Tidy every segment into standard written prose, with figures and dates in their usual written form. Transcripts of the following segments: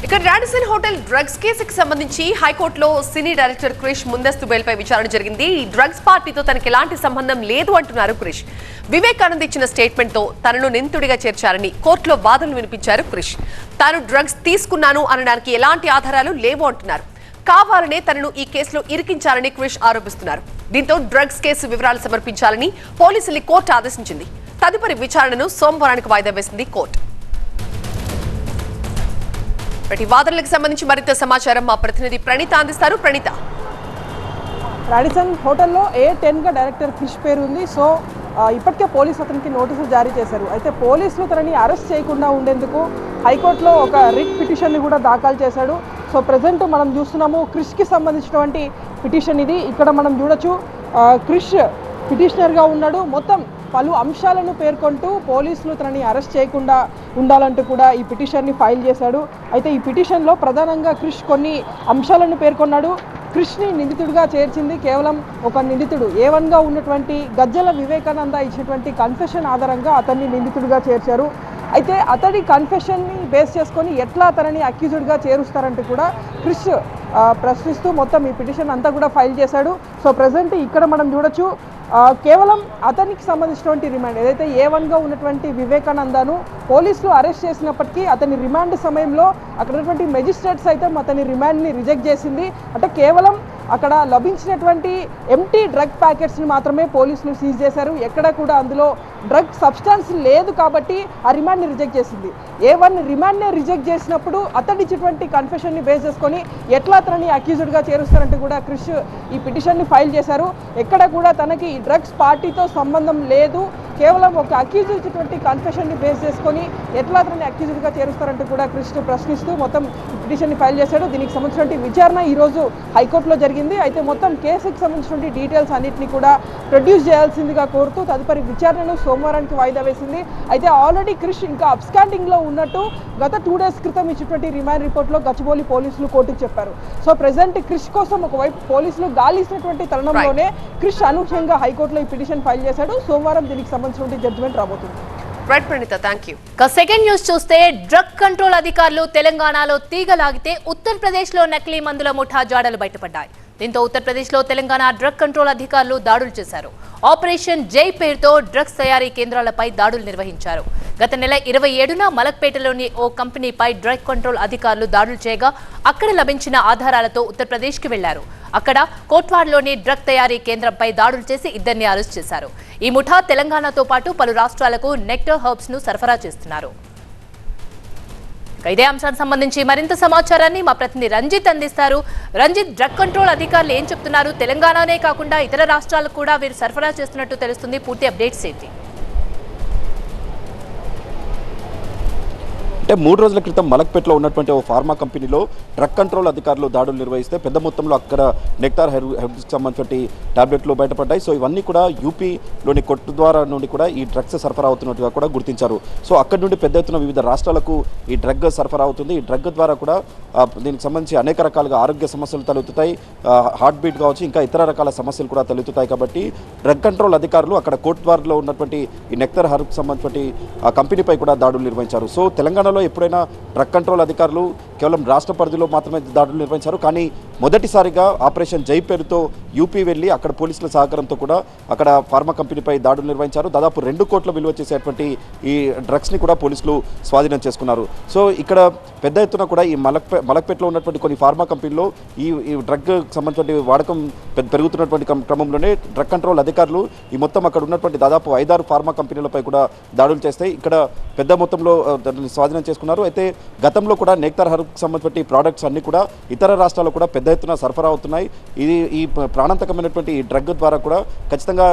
ఇక Radisson hotel drugs కేసుకు సంబంధించి హైకోర్టులో సినీ డైరెక్టర్ క్రిష్ ముందస్తు బెయిల్పై విచారణ జరిగింది. ఈ డ్రగ్స్ పార్టీతో తనకి ఎలాంటి సంబంధం లేదు అంటున్నారు క్రిష్. వివేకానంద్ ఇచ్చిన స్టేట్మెంట్ తో తనను నిందితుడిగా చేర్చారని కోర్టులో వాదనలు వినిపించారు క్రిష్. తాను డ్రగ్స్ తీసుకున్నాను అనడానికి ఎలాంటి ఆధారాలు లేవు అంటున్నారు. కావాలనే తనను ఈ కేసులో ఇరికించారని క్రిష్ ఆరోపిస్తున్నారు. దీంతో డ్రగ్స్ కేసు వివరాలు సమర్పించాలని పోలీసుల్ని కోర్టు ఆదేశించింది. తదుపరి విచారణను సోమవారానికి వాయిదా వేసింది కోర్టు. ఈ వాదనలకు సంబంధించి మరింత సమాచారం మా ప్రతినిధి ప్రణీత అందిస్తారు. ప్రణీత, రాడిసన్ హోటల్లో A10 గా డైరెక్టర్ క్రిష్ పేరు ఉంది. సో ఇప్పటికే పోలీసులు అతనికి నోటీసులు జారీ చేశారు. అయితే పోలీసులు తనని అరెస్ట్ చేయకుండా ఉండేందుకు హైకోర్టులో ఒక రిట్ పిటిషన్ని కూడా దాఖలు చేశాడు. సో ప్రజెంట్ మనం చూస్తున్నాము క్రిష్కి సంబంధించినటువంటి పిటిషన్ ఇది. ఇక్కడ మనం చూడొచ్చు క్రిష్ పిటిషనర్గా ఉన్నాడు. మొత్తం పలు అంశాలను పేర్కొంటూ పోలీసులు తనని అరెస్ట్ చేయకుండా ఉండాలంటూ కూడా ఈ పిటిషన్ని ఫైల్ చేశాడు. అయితే ఈ పిటిషన్లో ప్రధానంగా క్రిష్ కొన్ని అంశాలను పేర్కొన్నాడు. క్రిష్ని నిందితుడిగా చేర్చింది కేవలం ఒక నిందితుడు A1గా ఉన్నటువంటి గజ్జల వివేకానంద ఇచ్చినటువంటి కన్ఫెషన్ ఆధారంగా అతన్ని నిందితుడిగా చేర్చారు. అయితే అతడి కన్ఫెషన్ని బేస్ చేసుకొని ఎట్లా తనని అక్యూజ్డ్గా చేరుస్తారంటూ కూడా క్రిష్ ప్రశ్నిస్తూ మొత్తం ఈ పిటిషన్ అంతా కూడా ఫైల్ చేశాడు. సో ప్రజెంట్ ఇక్కడ మనం చూడొచ్చు కేవలం అతనికి సంబంధించినటువంటి రిమాండ్ ఏదైతే A1గా ఉన్నటువంటి వివేకానందను పోలీసులు అరెస్ట్ చేసినప్పటికీ అతని రిమాండ్ సమయంలో అక్కడ ఉన్నటువంటి మెజిస్ట్రేట్ సైతం అతని రిమాండ్ని రిజెక్ట్ చేసింది. అంటే కేవలం అక్కడ లభించినటువంటి ఎంటీ డ్రగ్ ప్యాకెట్స్ని మాత్రమే పోలీసులు సీజ్ చేశారు. ఎక్కడ కూడా అందులో డ్రగ్ సబ్స్టాన్స్ లేదు కాబట్టి ఆ రిమాండ్ని రిజెక్ట్ చేసింది. A1 రిమాండ్నే రిజెక్ట్ చేసినప్పుడు అతడిచ్చినటువంటి కన్ఫెషన్ని బేస్ చేసుకొని ఎట్లా తనని అక్యూజ్డ్గా చేరుస్తారంటూ కూడా క్రిష్ ఈ పిటిషన్ని ఫైల్ చేశారు. ఎక్కడ కూడా తనకి ఈ డ్రగ్స్ పార్టీతో సంబంధం లేదు, కేవలం ఒక అక్యూజ్ ఇచ్చినటువంటి కన్ఫెషన్ని బేస్ చేసుకొని ఎట్లా అతన్ని అక్యూజ్డ్గా చేరుస్తారంటూ కూడా క్రిష్ ప్రశ్నిస్తూ మొత్తం పిటిషన్ని ఫైల్ చేశాడు. దీనికి సంబంధించినటువంటి విచారణ ఈరోజు హైకోర్టులో జరిగింది. అయితే మొత్తం కేసుకి సంబంధించినటువంటి డీటెయిల్స్ అన్నింటినీ కూడా ప్రొడ్యూస్ చేయాల్సిందిగా కోరుతూ తదుపరి విచారణను సోమవారానికి వాయిదా వేసింది. అయితే ఆల్రెడీ క్రిష్ ఇంకా అబ్స్కాండింగ్లో ఉన్నట్టు గత 2 days క్రితం ఇచ్చినటువంటి రిమాండ్ రిపోర్ట్లో గచ్చిబౌలి పోలీసులు కోర్టుకు చెప్పారు. సో ప్రెజెంట్ క్రిష్ కోసం ఒకవైపు పోలీసులు గాలిసినటువంటి తరుణంలోనే క్రిష్ అనూహ్యంగా హైకోర్టులో ఈ పిటిషన్ ఫైల్ చేశాడు. సోమవారం దీనికి సంబంధించిన జడ్జిమెంట్ రాబోతుంది. సెకండ్ న్యూస్ చూస్తే డ్రగ్ కంట్రోల్ అధికారులు తెలంగాణలో తీగలాగితే ఉత్తరప్రదేశ్ లో నకిలీ మందుల ముఠా జాడలు బయటపడ్డాయి. దీంతో ఉత్తరప్రదేశ్ లో తెలంగాణ డ్రగ్ కంట్రోల్ అధికారులు దాడులు చేశారు. ఆపరేషన్ జై పేరుతో డ్రగ్స్ తయారీ కేంద్రాలపై దాడులు నిర్వహించారు. గత నెల 27న మలక్పేటలోని ఓ కంపెనీపై డ్రగ్ కంట్రోల్ అధికారులు దాడులు చేయగా అక్కడ లభించిన ఆధారాలతో ఉత్తరప్రదేశ్ కి వెళ్లారు. అక్కడ కోట్వాడ్లోని డ్రగ్ తయారీ కేంద్రంపై దాడులు చేసి 2 అరెస్ట్ చేశారు. ఈ ముఠా తెలంగాణతో పాటు పలు రాష్ట్రాలకు నెక్టర్ హర్బ్స్ ను సరఫరా చేస్తున్నారు. ఇదే అంశానికి సంబంధించి మరింత సమాచారాన్ని మా ప్రతినిధి రంజిత్ అందిస్తారు. రంజిత్, డ్రగ్ కంట్రోల్ అధికారులు ఏం చెప్తున్నారు? తెలంగాణనే కాకుండా ఇతర రాష్ట్రాలకు కూడా వీరు సరఫరా చేస్తున్నట్టు తెలుస్తుంది. పూర్తి అప్డేట్స్ ఏంటి? అంటే 3 రోజుల క్రితం మలక్పేటలో ఉన్నటువంటి ఓ ఫార్మా కంపెనీలో డ్రగ్ కంట్రోల్ అధికారులు దాడులు నిర్వహిస్తే పెద్ద మొత్తంలో అక్కడ నెక్టార్ హెర్బ్స్కి సంబంధించిన టాబ్లెట్లు బయటపడ్డాయి. సో ఇవన్నీ కూడా యూపీలోని కొట్టు ద్వారా నుండి కూడా ఈ డ్రగ్స్ సరఫరా అవుతున్నట్టుగా కూడా గుర్తించారు. సో అక్కడి నుండి పెద్ద ఎత్తున వివిధ రాష్ట్రాలకు ఈ డ్రగ్ సరఫరా అవుతుంది. ఈ డ్రగ్ ద్వారా కూడా దీనికి సంబంధించి అనేక రకాలుగా ఆరోగ్య సమస్యలు తలెత్తుతాయి, హార్ట్ బీట్ కావచ్చు, ఇంకా ఇతర రకాల సమస్యలు కూడా తలెత్తుతాయి. కాబట్టి డ్రగ్ కంట్రోల్ అధికారులు అక్కడ కోట్వార్లో ఉన్నటువంటి ఈ నెక్టార్ హెర్బ్స్కి సంబంధించిన కంపెనీపై కూడా దాడులు నిర్వహించారు. సో తెలంగాణలో ఎప్పుడైనా డ్రగ్ కంట్రోల్ అధికారులు కేవలం రాష్ట్ర పరిధిలో మాత్రమే దాడులు నిర్వహించారు. కానీ మొదటిసారిగా ఆపరేషన్ జై పేరుతో యూపీ వెళ్ళి అక్కడ పోలీసుల సహకారంతో కూడా అక్కడ ఫార్మా కంపెనీపై దాడులు నిర్వహించారు. దాదాపు 2 కోట్ల విలువ చేసేటువంటి ఈ డ్రగ్స్ని కూడా పోలీసులు స్వాధీనం చేసుకున్నారు. సో ఇక్కడ పెద్ద ఎత్తున కూడా ఈ మలక్పేటలో ఉన్నటువంటి కొన్ని ఫార్మా కంపెనీల్లో ఈ డ్రగ్ సంబంధించిన వాడకం పెరుగుతున్నటువంటి క్రమంలోనే డ్రగ్ కంట్రోల్ అధికారులు ఈ మొత్తం అక్కడ ఉన్నటువంటి దాదాపు 5-6 ఫార్మా కంపెనీలపై కూడా దాడులు చేస్తాయి. ఇక్కడ పెద్ద మొత్తంలో దాన్ని స్వాధీనం చేసుకున్నారు. అయితే గతంలో కూడా నెక్టార్ హెర్బ్స్కి సంబంధించిన ప్రోడక్ట్స్ అన్ని కూడా ఇతర రాష్ట్రాల్లో కూడా పెద్ద ఎత్తున సరఫరా అవుతున్నాయి. ఈ ప్రాణాంతకమైనటువంటి ఈ డ్రగ్ ద్వారా కూడా ఖచ్చితంగా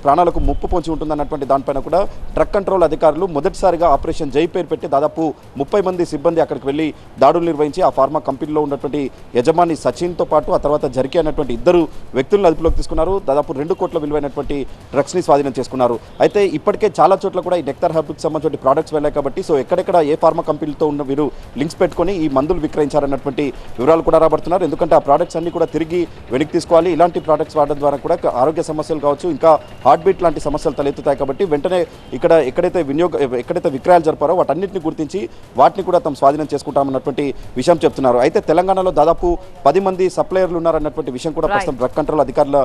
ప్రాణాలకు ముప్పు పొంచి ఉంటుందన్నటువంటి దానిపైన కూడా డ్రగ్ కంట్రోల్ అధికారులు మొదటిసారిగా ఆపరేషన్ జై పేరు పెట్టి దాదాపు 30 మంది సిబ్బంది అక్కడికి వెళ్ళి దాడులు నిర్వహించి ఆ ఫార్మా కంపెనీలో ఉన్నటువంటి యజమాని సచిన్తో పాటు ఆ తర్వాత జరికే అన్నటువంటి 2 వ్యక్తులను అదుపులోకి తీసుకున్నారు. దాదాపు 2 కోట్ల విలువైనటువంటి డ్రగ్స్ని స్వాధీనం చేసుకున్నారు. అయితే ఇప్పటికే చాలా చోట్ల కూడా ఈ నెక్టార్ హెర్బ్స్కి సంబంధించిన ప్రోడక్ట్స్ వెళ్ళాయి కాబట్టి సో ఎక్కడెక్కడ ఏ ఫార్మా కంపెనీలతో ఉన్న వీరు లింక్స్ పెట్టుకొని ఈ మందులు విక్రయించారన్నటువంటి వివరాలు కూడా రాబడుతున్నారు. ఎందుకంటే ఆ ప్రోడక్ట్స్ అన్ని కూడా తిరిగి వెనక్కి తీసుకోవాలి. ఇలాంటి ప్రోడక్ట్స్ వాడడం ద్వారా కూడా ఆరోగ్య సమస్యలు కావచ్చు, ఇంకా హార్ట్ బీట్ లాంటి సమస్యలు తలెత్తుతాయి. కాబట్టి వెంటనే ఎక్కడైతే విక్రయాలు జరిపారో వాటన్నిటిని గుర్తించి వాటిని కూడా తమ స్వాధీనం చేసుకుంటామన్నటువంటి విషయం చెప్తున్నారు. అయితే తెలంగాణలో దాదాపు 10 మంది సప్లయర్లు ఉన్నారన్నటువంటి విషయం కూడా ప్రస్తుతం డ్రగ్ కంట్రోల్ అధికారుల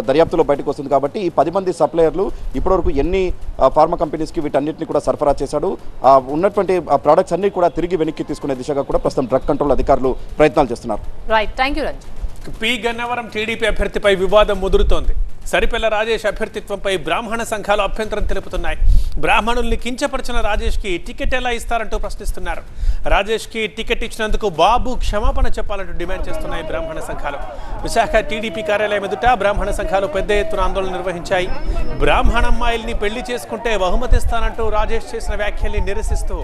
దర్యాప్తులో బయటకు వస్తుంది. కాబట్టి ఈ 10 మంది సప్లయర్లు ఇప్పటివరకు ఎన్ని ఫార్మా కంపెనీస్కి వీటన్నిటిని కూడా సరఫరా చేశాడు, ఉన్నటువంటి ప్రోడక్ట్స్ అన్ని కూడా తిరిగి వెనక్కి తీసుకునే దిశగా కూడా ప్రస్తుతం డ్రగ్ కంట్రోల్ అధికారులు ప్రయత్నాలు చేస్తున్నారు. Right, thank you Ranjith. P Gannavaram TDP అభ్యర్థిపై వివాదం ముదురుతోంది. సరిపెల్ల రాజేష్ అభ్యర్థిత్వంపై బ్రాహ్మణ సంఘాలు అభ్యంతరం తెలుపుతున్నాయి. బ్రాహ్మణుల్ని కించపరిచిన రాజేష్కి టికెట్ ఎలా ఇస్తారంటూ ప్రశ్నిస్తున్నారు. రాజేష్కి టికెట్ ఇచ్చినందుకు బాబు క్షమాపణ చెప్పాలంటూ డిమాండ్ చేస్తున్నాయి బ్రాహ్మణ సంఘాలు. విశాఖ టీడీపీ కార్యాలయం ఎదుట బ్రాహ్మణ సంఘాలు పెద్ద ఎత్తున ఆందోళన నిర్వహించాయి. బ్రాహ్మణ అమ్మాయిల్ని పెళ్లి చేసుకుంటే బహుమతిస్తానంటూ రాజేష్ చేసిన వ్యాఖ్యల్ని నిరసిస్తూ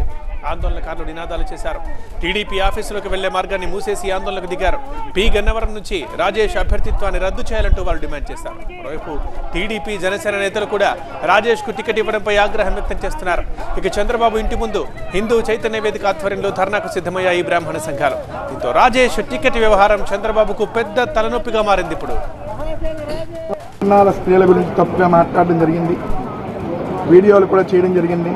ఆందోళనకారులు నినాదాలు చేశారు. టీడీపీ ఆఫీసులోకి వెళ్లే మార్గాన్ని మూసేసి ఆందోళనకు దిగారు. పి గన్నవరం నుంచి రాజేష్ అభ్యర్థిత్వాన్ని రద్దు చేయాలంటూ వాళ్ళు డిమాండ్ చేశారు. మరోవైపు టీడీపీ జనసేన నేతలు కూడా రాజేష్ కు టికెట్ ఇవ్వడంపై ఆగ్రహం వ్యక్తం చేస్తున్నారు. ఇక చంద్రబాబు ఇంటి ముందు హిందూ చైతన్య వేదిక ఆధ్వర్యంలో ధర్నాకు సిద్ధమయ్యాయి బ్రాహ్మణ సంఘాలు. దీంతో రాజేష్ టికెట్ వ్యవహారం చంద్రబాబుకు పెద్ద తలనొప్పిగా మారింది. ఇప్పుడు స్త్రీల గురించి తప్పుగా మాట్లాడడం జరిగింది, వీడియోలు కూడా చేయడం జరిగింది.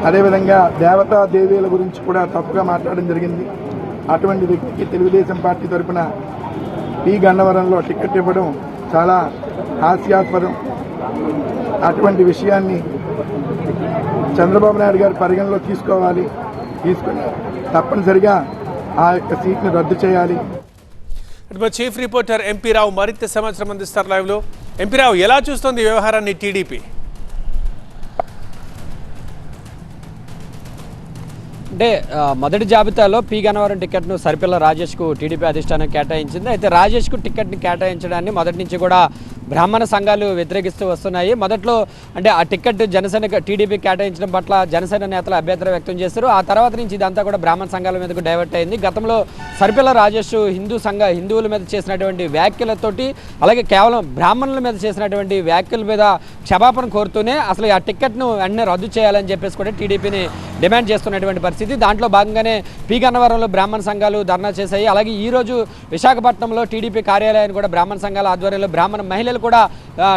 అదేవిధంగా దేవతా దేవీల గురించి కూడా తప్పుగా మాట్లాడడం జరిగింది. అటువంటి వ్యక్తికి తెలుగుదేశం పార్టీ తరఫున పి గన్నవరంలో టికెట్ ఇవ్వడం చాలా హాస్యాస్పదం. అటువంటి విషయాన్ని చంద్రబాబు నాయుడు గారు పరిగణలో తీసుకుని తప్పనిసరిగా ఆ యొక్క సీట్ని రద్దు చేయాలి. చీఫ్ రిపోర్టర్ ఎంపీ రావు మరింత సమాచారం అందిస్తారు లైవ్లో. ఎంపీ రావు, ఎలా చూస్తోంది ఈ వ్యవహారాన్ని టీడీపీ? అంటే మొదటి జాబితాలో పి గన్నవరం టికెట్ను సరిపిల్ల రాజేష్కు టీడీపీ అధిష్టానం కేటాయించింది. అయితే రాజేష్కు టికెట్ని కేటాయించడాన్ని మొదటి నుంచి కూడా బ్రాహ్మణ సంఘాలు వ్యతిరేకిస్తూ వస్తున్నాయి. మొదట్లో అంటే ఆ టికెట్ జనసేన టీడీపీ కేటాయించడం పట్ల జనసేన నేతలు అభ్యంతరం వ్యక్తం చేశారు. ఆ తర్వాత నుంచి ఇదంతా కూడా బ్రాహ్మణ సంఘాల మీదకు డైవర్ట్ అయింది. గతంలో సరిపిల్ల రాజేష్ హిందువుల మీద చేసినటువంటి వ్యాఖ్యలతోటి, అలాగే కేవలం బ్రాహ్మణుల మీద చేసినటువంటి వ్యాఖ్యల మీద క్షమాపణ కోరుతూనే అసలు ఆ టికెట్ను వెంటనే రద్దు చేయాలని చెప్పేసి కూడా టీడీపీని డిమాండ్ చేస్తున్నటువంటి పరిస్థితి. దాంట్లో భాగంగానే పి గన్నవరంలో బ్రాహ్మణ సంఘాలు ధర్నా చేశాయి. అలాగే ఈరోజు విశాఖపట్నంలో టీడీపీ కార్యాలయాన్ని కూడా బ్రాహ్మణ సంఘాల ఆధ్వర్యంలో బ్రాహ్మణ మహిళలు కూడా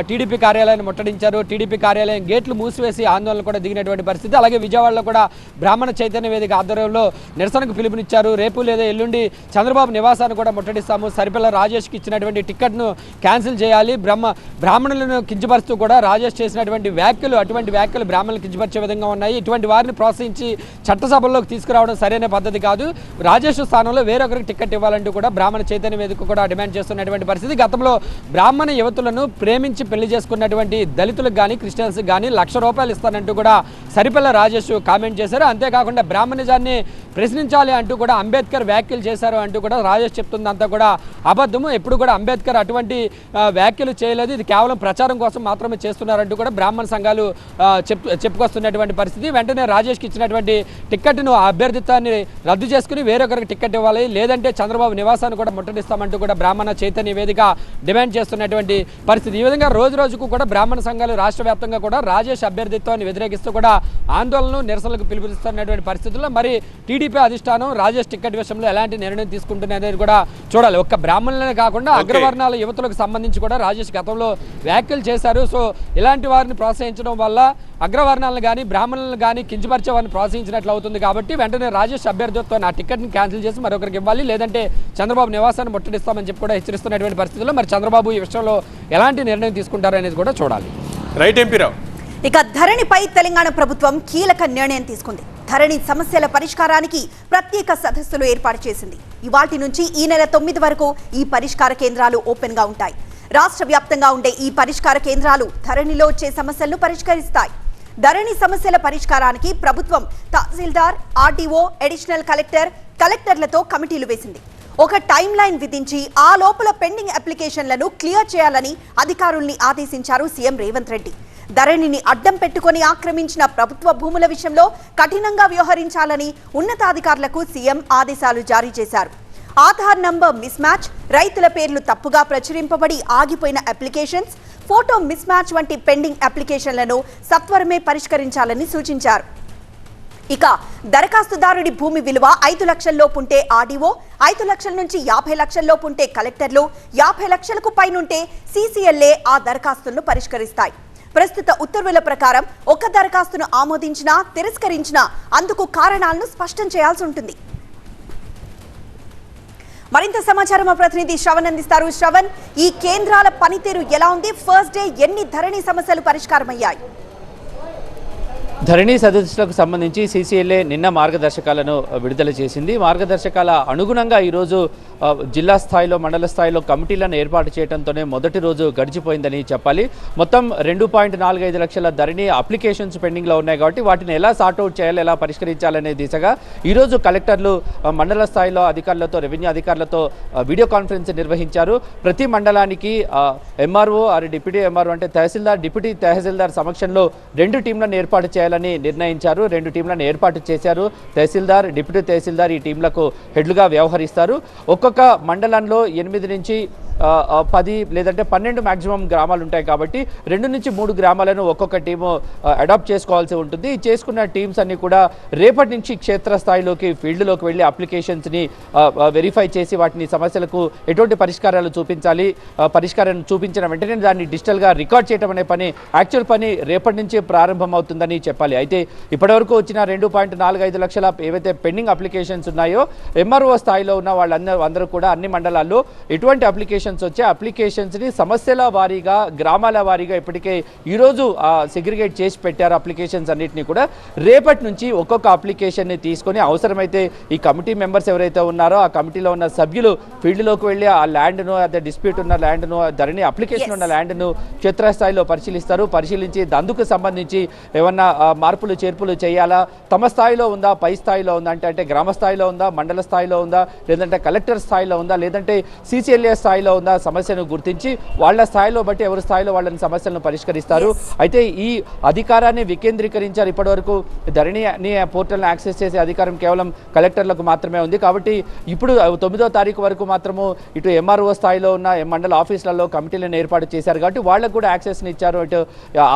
టీడీపీ కార్యాలయాన్ని ముట్టడించారు. టీడీపీ కార్యాలయం గేట్లు మూసివేసి ఆందోళన కూడా దిగినటువంటి పరిస్థితి. అలాగే విజయవాడలో కూడా బ్రాహ్మణ చైతన్య వేదిక ఆధ్వర్యంలో నిరసనకు పిలుపునిచ్చారు. రేపు లేదా ఎల్లుండి చంద్రబాబు నివాసాన్ని కూడా ముట్టడిస్తాము, సరిపిల్ల రాజేష్కి ఇచ్చినటువంటి టికెట్ను క్యాన్సిల్ చేయాలి, బ్రాహ్మణులను కించపరుస్తూ కూడా రాజేష్ చేసినటువంటి అటువంటి వ్యాఖ్యలు బ్రాహ్మణులు కించపరిచే విధంగా ఉన్నాయి. ఇటువంటి వారిని ప్రోత్సహించి చట్టసభల్లోకి తీసుకురావడం సరైన పద్ధతి కాదు. రాజేష్ స్థానంలో వేరొకరికి టికెట్ ఇవ్వాలంటూ కూడా బ్రాహ్మణ చైతన్య వేదిక కూడా డిమాండ్ చేస్తున్నటువంటి పరిస్థితి. గతంలో బ్రాహ్మణ యువతులను ప్రేమించి పెళ్లి చేసుకున్నటువంటి దళితులకు కానీ క్రిస్టియన్స్ కానీ ₹1,00,000 ఇస్తానంటూ కూడా సరిపిల్ల రాజేష్ కామెంట్ చేశారు. అంతేకాకుండా బ్రాహ్మణిజాన్ని ప్రశ్నించాలి అంటూ కూడా అంబేద్కర్ వ్యాఖ్యలు చేశారు అంటూ కూడా రాజేష్ చెప్తుందంతా కూడా అబద్ధము. ఎప్పుడు కూడా అంబేద్కర్ అటువంటి వ్యాఖ్యలు చేయలేదు, ఇది కేవలం ప్రచారం కోసం మాత్రమే చేస్తున్నారంటూ కూడా బ్రాహ్మణ సంఘాలు చెప్పుకొస్తున్నటువంటి పరిస్థితి. వెంటనే రాజేష్కి ఇచ్చినటువంటి టికెట్ను అభ్యర్థిత్వాన్ని రద్దు చేసుకుని వేరొకరికి టికెట్ ఇవ్వాలి, లేదంటే చంద్రబాబు నివాసాన్ని కూడా ముట్టడిస్తామంటూ కూడా బ్రాహ్మణ చైతన్య వేదిక డిమాండ్ చేస్తున్నటువంటి పరిస్థితి. ఈ విధంగా రోజు రోజుకు కూడా బ్రాహ్మణ సంఘాలు రాష్ట్ర వ్యాప్తంగా కూడా రాజేష్ అభ్యర్థిత్వాన్ని వ్యతిరేకిస్తూ కూడా ఆందోళనలు నిరసనలకు పిలుపునిస్తున్నటువంటి పరిస్థితుల్లో మరి టీడీపీ అధిష్టానం రాజేష్ టికెట్ విషయంలో ఎలాంటి నిర్ణయం తీసుకుంటున్నది కూడా చూడాలి. ఒక్క బ్రాహ్మణులనే కాకుండా అగ్రవర్ణాల యువతులకు సంబంధించి కూడా రాజేష్ గతంలో వ్యాఖ్యలు చేశారు. సో ఇలాంటి వారిని ప్రోత్సహించడం వల్ల అగ్రవర్ణాలను కానీ బ్రాహ్మణులను కానీ కించపరిచే వారిని ప్రోత్సహించినట్లు అవుతుంది. కాబట్టి వెంటనే రాజేష్ అభ్యర్థిత్వాన్ని ఆ టికెట్ని క్యాన్సిల్ చేసి మరొకరికి ఇవ్వాలి, లేదంటే చంద్రబాబు నివాసాన్ని ముట్టడిస్తామని చెప్పి కూడా హెచ్చరిస్తున్నటువంటి పరిస్థితుల్లో మరి చంద్రబాబు ఈ విషయంలో ఎలాంటి నిర్ణయం తీసుకుంటారనేది కూడా చూడాలి. రైట్ ఎంపీ రావు. ఇక ధరణిపై తెలంగాణ ప్రభుత్వం కీలక నిర్ణయం తీసుకుంది. ధరణి సమస్యల పరిష్కారానికి ప్రత్యేక సదస్సులు ఏర్పాటు చేసింది. ఇవాల్టి నుంచి ఈ నెల 9 వరకు ఈ పరిష్కార కేంద్రాలు ఓపెన్ గా ఉంటాయి. రాష్ట్ర వ్యాప్తంగా ఉండే ఈ పరిష్కార కేంద్రాలు ధరణిలో వచ్చే సమస్యలను పరిష్కరిస్తాయి. ధరణి సమస్యల పరిష్కారానికి ప్రభుత్వం తహసీల్దార్, ఆర్డీఓ, అడిషనల్ కలెక్టర్లతో కమిటీలు వేసింది. ఒక టైం లైన్ విధించి ఆ లోపల పెండింగ్ అప్లికేషన్లను క్లియర్ చేయాలని అధికారుల్ని ఆదేశించారు సీఎం రేవంత్ రెడ్డి. ధరణిని అడ్డం పెట్టుకుని ఆక్రమించిన ప్రభుత్వ భూముల విషయంలో కఠినంగా వ్యవహరించాలని ఉన్నతాధికారులకు సీఎం ఆదేశాలు జారీ చేశారు. ఆధార్ నంబర్ మిస్ మ్యాచ్, రైతుల పేర్లు తప్పుగా ప్రచురింపబడి ఆగిపోయిన అప్లికేషన్స్, ఫోటో మిస్ మ్యాచ్ వంటి పెండింగ్ అప్లికేషన్లను సత్వరమే పరిష్కరించాలని సూచించారు. ఇక దరఖాస్తుదారుడి భూమి విలువ 5 లక్షల్లోపు ఉంటే ఆర్డీఓ, 5 లక్షల నుంచి 50 లక్షల్లోపు ఉంటే కలెక్టర్లు, 50 లక్షలకు పైనుంటే సీసీఎల్ఏ ఆ దరఖాస్తులను పరిష్కరిస్తాయి. ప్రస్తుత ఉత్తర్వుల ప్రకారం ఒక దరఖాస్తును ఆమోదించినా తిరస్కరించినా అందుకు కారణాలను స్పష్టం చేయాల్సి ఉంటుంది. మరింత సమాచారం మా ప్రతినిధి శ్రవణ్ అందిస్తారు. శ్రవణ్, ఈ కేంద్రాల పనితీరు ఎలా ఉంది? ఫస్ట్ డే ఎన్ని ధరణి సమస్యలు పరిష్కారమయ్యాయి? ధరణి సదస్సులకు సంబంధించి సీసీఎల్ఏ నిన్న మార్గదర్శకాలను విడుదల చేసింది. మార్గదర్శకాల అనుగుణంగా ఈరోజు జిల్లా స్థాయిలో మండల స్థాయిలో కమిటీలను ఏర్పాటు చేయడంతోనే మొదటి రోజు గడిచిపోయిందని చెప్పాలి. మొత్తం 2.45 లక్షల ధరణి అప్లికేషన్స్ పెండింగ్లో ఉన్నాయి కాబట్టి వాటిని ఎలా సార్ట్అవుట్ చేయాలి, ఎలా పరిష్కరించాలనే దిశగా ఈరోజు కలెక్టర్లు మండల స్థాయిలో అధికారులతో, రెవెన్యూ అధికారులతో వీడియో కాన్ఫరెన్స్ నిర్వహించారు. ప్రతి మండలానికి ఎంఆర్ఓ ఆర్ డిప్యూటీ ఎంఆర్ఓ అంటే తహసీల్దార్, డిప్యూటీ తహసీల్దార్ సమక్షంలో 2 టీంలను ఏర్పాటు చేయాలని నిర్ణయించారు. 2 టీంలను ఏర్పాటు చేశారు. తహసీల్దార్, డిప్యూటీ తహసీల్దార్ ఈ టీంలకు హెడ్లుగా వ్యవహరిస్తారు. ఒక్కొక్క మండలంలో 8 నుంచి 10 లేదంటే 12 మ్యాక్సిమం గ్రామాలు ఉంటాయి కాబట్టి 2 నుంచి 3 గ్రామాలను ఒక్కొక్క టీము అడాప్ట్ చేసుకోవాల్సి ఉంటుంది. చేసుకున్న టీమ్స్ అన్ని కూడా రేపటి నుంచి క్షేత్రస్థాయిలోకి ఫీల్డ్లోకి వెళ్ళి అప్లికేషన్స్ని వెరిఫై చేసి వాటిని సమస్యలకు ఎటువంటి పరిష్కారాలు చూపించాలి, పరిష్కారం చూపించిన వెంటనే దాన్ని డిజిటల్గా రికార్డ్ చేయడం అనే పని, యాక్చువల్ పని రేపటి నుంచి ప్రారంభం అవుతుందని చెప్పాలి. అయితే ఇప్పటివరకు వచ్చిన 2.45 లక్షల ఏవైతే పెండింగ్ అప్లికేషన్స్ ఉన్నాయో ఎంఆర్ఓ స్థాయిలో ఉన్న వాళ్ళందరూ కూడా అన్ని మండలాల్లో ఎటువంటి అప్లికేషన్స్ వచ్చే అప్లికేషన్స్ని సమస్యల వారీగా, గ్రామాల వారీగా ఇప్పటికే ఈరోజు సెగ్రిగేట్ చేసి పెట్టారు. అప్లికేషన్స్ అన్నింటినీ కూడా రేపటి నుంచి ఒక్కొక్క అప్లికేషన్ని తీసుకొని అవసరమైతే ఈ కమిటీ మెంబర్స్ ఎవరైతే ఉన్నారో ఆ కమిటీలో ఉన్న సభ్యులు ఫీల్డ్లోకి వెళ్ళి ఆ ల్యాండ్ను, అదే డిస్ప్యూట్ ఉన్న ల్యాండ్ను, ధరణి అప్లికేషన్ ఉన్న ల్యాండ్ను క్షేత్రస్థాయిలో పరిశీలిస్తారు. పరిశీలించి అందుకు సంబంధించి ఏమన్నా మార్పులు చేర్పులు చేయాలా, తమ స్థాయిలో ఉందా, పై స్థాయిలో ఉందా అంటే గ్రామ స్థాయిలో ఉందా, మండల స్థాయిలో ఉందా, లేదంటే కలెక్టర్ స్థాయిలో ఉందా, లేదంటే సీసీఎల్ఏ స్థాయిలో ఉందా, సమస్యను గుర్తించి వాళ్ళ స్థాయిలో బట్టి ఎవరి స్థాయిలో వాళ్ళని సమస్యలను పరిష్కరిస్తారు. అయితే ఈ అధికారాన్ని వికేంద్రీకరించారు. ఇప్పటివరకు ధరణి పోర్టల్ని యాక్సెస్ చేసే అధికారం కేవలం కలెక్టర్లకు మాత్రమే ఉంది. కాబట్టి ఇప్పుడు 9వ తారీఖు వరకు మాత్రము ఇటు ఎంఆర్ఓ స్థాయిలో ఉన్న మండల ఆఫీసులలో కమిటీలను ఏర్పాటు చేశారు కాబట్టి వాళ్ళకు కూడా యాక్సెస్ని ఇచ్చారు. ఇటు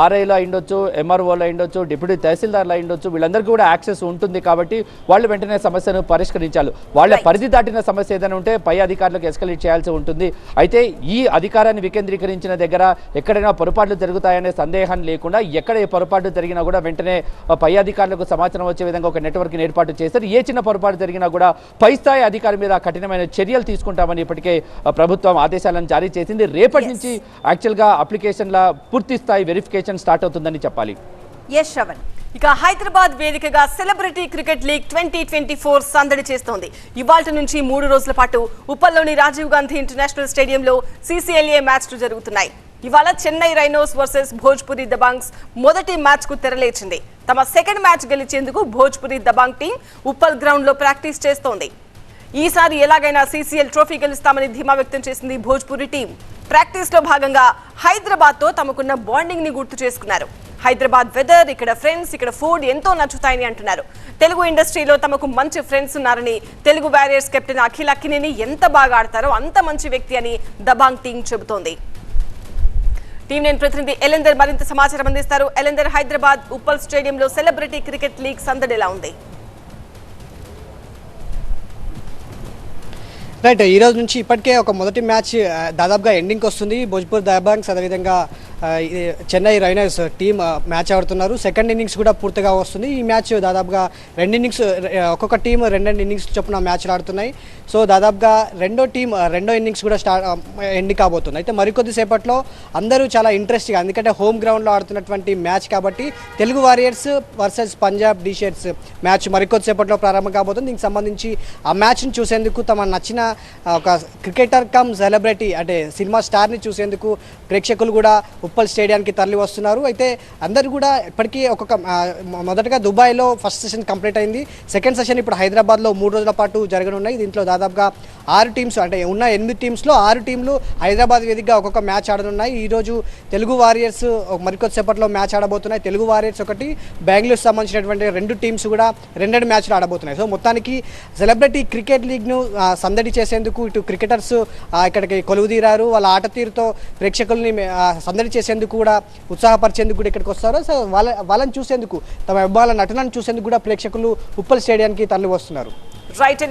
ఆర్ఐలో అయిండొచ్చు, ఎంఆర్ఓలో అయిండొచ్చు, డిప్యూటీ తహసీల్దార్లో అయిండొచ్చు, వీళ్ళందరికీ కూడా యాక్సెస్ ఉంటుంది కాబట్టి వాళ్ళు వెంటనే సమస్యను పరిష్కరించాలి. వాళ్ళ పరిధి దాటిన సమస్య ఏదైనా ఉంటే పై అధికారులకు ఎస్కలేట్ చేయాల్సి ఉంటుంది. అయితే ఈ అధికారాన్ని వికేంద్రీకరించిన దగ్గర ఎక్కడైనా పొరపాట్లు జరుగుతాయనే సందేహం లేకుండా ఎక్కడ ఏ పొరపాటు జరిగినా కూడా వెంటనే పై అధికారులకు సమాచారం వచ్చే విధంగా ఒక నెట్వర్క్ని ఏర్పాటు చేశారు. ఏ చిన్న పొరపాటు జరిగినా కూడా పై స్థాయి అధికారి మీద కఠినమైన చర్యలు తీసుకుంటామని ఇప్పటికే ప్రభుత్వం ఆదేశాలను జారీ చేసింది. రేపటి నుంచి యాక్చువల్గా అప్లికేషన్ల పూర్తి స్థాయి వెరిఫికేషన్ స్టార్ట్ అవుతుందని చెప్పాలి. ఇక హైదరాబాద్ వేదికగా సెలబ్రిటీ క్రికెట్ లీగ్ 2024 సందడి చేస్తోంది. ఇవాల్టి నుంచి 3 రోజుల పాటు ఉప్పల్లోని రాజీవ్ గాంధీ ఇంటర్నేషనల్ స్టేడియంలో సీసీఎల్ఏ మ్యాచ్లు జరుగుతున్నాయి. ఇవాళ చెన్నై రైనోస్ వర్సెస్ భోజ్పురి దబాంగ్స్ మొదటి మ్యాచ్ కు తెరలేచింది. తమ సెకండ్ మ్యాచ్ గెలిచేందుకు భోజ్పురి దబాంగ్ టీం ఉప్పల్ గ్రౌండ్ లో ప్రాక్టీస్ చేస్తోంది. ఈసారి ఎలాగైనా సీసీఎల్ ట్రోఫీ గెలుస్తామని ధీమా వ్యక్తం చేసింది భోజ్పురి టీం. ప్రాక్టీస్ లో భాగంగా హైదరాబాద్ తో తమకున్న బాండింగ్ ని గుర్తు చేసుకున్నారు. హైదరాబాద్ వెదర్, ఇక్కడ ఫ్రెండ్స్, ఇక్కడ ఫుడ్ ఎంతో నచ్చుతాయని అంటున్నారు. తెలుగు ఇండస్ట్రీలో తమకు మంచి ఫ్రెండ్స్ ఉన్నారని, తెలుగు వారియర్స్ కెప్టెన్ అఖిల్ అక్కినేని ఎంత బాగా ఆడతారో అంత మంచి వ్యక్తి అని దబాంగ్ టీం చెబుతోంది. టీం నేను ప్రతినిధి ఎలెందర్ మరింత సమాచారం అందిస్తారు. ఎలెందర్, హైదరాబాద్ ఉప్పల్ స్టేడియంలో సెలబ్రిటీ క్రికెట్ లీగ్ సందడి ఎలా ఉంది? రైట్, ఈ రోజు నుంచి ఇప్పటికే ఒక మొదటి మ్యాచ్ దాదాపుగా ఎండింగ్కి వస్తుంది. భోజ్పూర్ దబాంగ్స్ అదేవిధంగా చెన్నై రైనర్స్ టీం మ్యాచ్ ఆడుతున్నారు. సెకండ్ ఇన్నింగ్స్ కూడా పూర్తిగా వస్తుంది. ఈ మ్యాచ్ దాదాపుగా 2 ఇన్నింగ్స్, ఒక్కొక్క టీం 2 ఇన్నింగ్స్ చొప్పున మ్యాచ్లు ఆడుతున్నాయి. సో దాదాపుగా రెండో ఇన్నింగ్స్ కూడా ఎండ్ కాబోతుంది. అయితే మరికొద్ది సేపట్లో అందరూ చాలా ఇంట్రెస్ట్గా, ఎందుకంటే హోమ్ గ్రౌండ్లో ఆడుతున్నటువంటి మ్యాచ్ కాబట్టి తెలుగు వారియర్స్ వర్సెస్ పంజాబ్ డిషర్ట్స్ మ్యాచ్ మరికొద్ది సేపట్లో ప్రారంభం కాబోతుంది. దీనికి సంబంధించి ఆ మ్యాచ్ని చూసేందుకు తమ నచ్చిన ఒక క్రికెటర్ కమ్ సెలబ్రిటీ అంటే సినిమా స్టార్ని చూసేందుకు ప్రేక్షకులు కూడా ఉప్పల్ స్టేడియానికి తరలి వస్తున్నారు. అయితే అందరూ కూడా ఇప్పటికీ మొదటగా దుబాయ్లో ఫస్ట్ సెషన్ కంప్లీట్ అయింది. సెకండ్ సెషన్ ఇప్పుడు హైదరాబాద్లో 3 రోజుల పాటు జరగనున్నాయి. దీంట్లో దాదాపుగా 6 టీమ్స్, అంటే ఉన్న 8 టీమ్స్లో 6 టీంలు హైదరాబాద్ వేదికగా ఒక్కొక్క మ్యాచ్ ఆడనున్నాయి. ఈరోజు తెలుగు వారియర్స్ మరికొద్ది సేపట్లో మ్యాచ్ ఆడబోతున్నాయి. తెలుగు వారియర్స్ ఒకటి, బెంగళూరు సంబంధించినటువంటి 2 టీమ్స్ కూడా 2 మ్యాచ్లు ఆడబోతున్నాయి. సో మొత్తానికి సెలబ్రిటీ క్రికెట్ లీగ్ను సందడి చేసేందుకు ఇటు క్రికెటర్స్ ఇక్కడికి కొలువుదీరారు. వాళ్ళ ఆట తీరుతో ప్రేక్షకుల్ని సందడి చేసేందుకు కూడా ఉత్సాహపరిచేందుకు కూడా ఇక్కడికి వస్తారు. సో వాళ్ళని చూసేందుకు తమ అబ్బాయిల నటనను చూసేందుకు కూడా ప్రేక్షకులు ఉప్పల్ స్టేడియానికి తరలి వస్తున్నారు. రైట్,